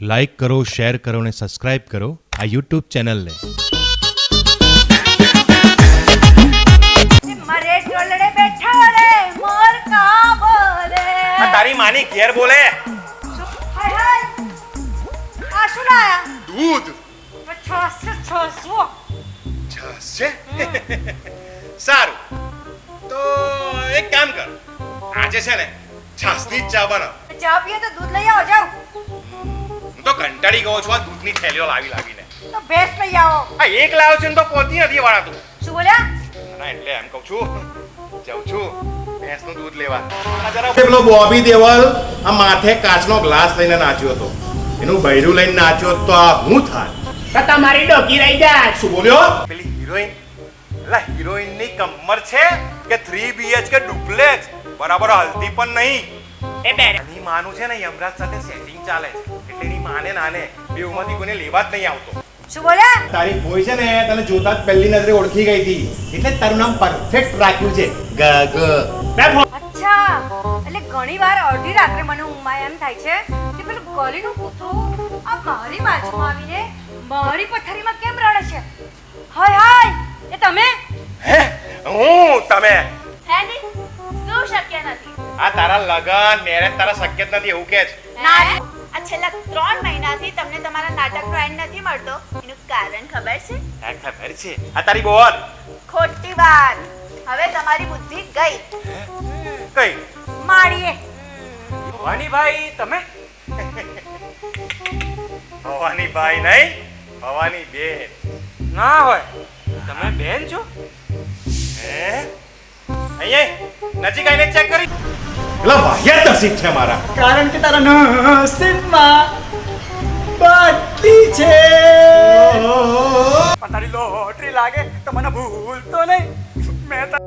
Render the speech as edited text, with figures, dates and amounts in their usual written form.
Like કરો, share કરો અને સબસ્ક્રાઇબ કરો આ યુટ્યુબ ચેનલને. મારે ટોલડે બેઠા રે મોર કા બોલે. આ તારી માની ઘેર બોલે. હાય હાય આ શું લાયા? દૂધ. છાસ છાસ છે. સારું, તો એક કામ કર, આજે છે ને છાસની જ ચા બનાવ. ચા પીએ તો દૂધ લઈ આવો. જાઓ. હું તો કંટાળી ગયો છું આ દૂધની થેલીઓ લાવીને. તો ભેંસ લઈ આવો. આ એક લાવ્યો છે ને તો પોતી નથી વાળાતું. શું બોલ્યા? ના એટલે એમ કહું છું, જાઉં છું ભેંસનું દૂધ લેવા. પેલો બોબી દેવલ આ માથે કાચનો ગ્લાસ લઈને નાચ્યો હતો, એનું બૈરું લઈને નાચ્યો તો આ હું થાય? તો તમારી ડોકી રહી જાય. શું બોલ્યો? પેલી હિરોઈન, એટલે હિરોઈનની કમર છે કે 3 BHK ડુપ્લેક્સ, બરાબર હલ્દી પણ નહીં. એ બેરે એની માનું છે ને યમરાજ સાથે સેટિંગ ચાલે છે, એટલે એની માને નાને બેઉમાંથી કોઈને લેવા જ નહીં આવતો. શું બોલ્યા? તારી ભોય છે ને તને જોતા જ પહેલી નજરે ઓળખી ગઈ હતી, એટલે તારું નામ પરફેક્ટ રાખ્યું છે ગગ. અચ્છા, એટલે ઘણીવાર અડધી રાત્રે મને ઊંઘમાં એમ થાય છે કે પેલું ગલીનું કૂતરું આ મારી બાજુમાં આવીને મારી પથારીમાં કેમ રડે છે. હાય હાય, એ તમે? હે હું તમે? હે ને શું શક્ય નથી? આ તારા લગન મેરેજ તારા શક્ય જ નથી એવું કે છે? ના આ છેલ્લા 3 મહિનાથી તમને તમારા નાટકનો એન્ડ નથી મળતો, એનું કારણ ખબર છે? હા ખબર છે. આ તારી બોલ. ખોટી વાત. હવે તમારી બુદ્ધિ ગઈ. કઈ? માળીએ. ભવાની ભાઈ તમે? ભવાની ભાઈ નહીં, ભવાની બેન. ના હોય, તમે બેન છો? હે અહીંયા નજીક આવીને ચેક કરી. એલા વાહિયાત નસીબ છે મારા. કારણ કે તારા નસીબમાં બાટલી છે. પણ તારી લોટરી લાગે તો મને ભૂલતો નહીં. મેં તને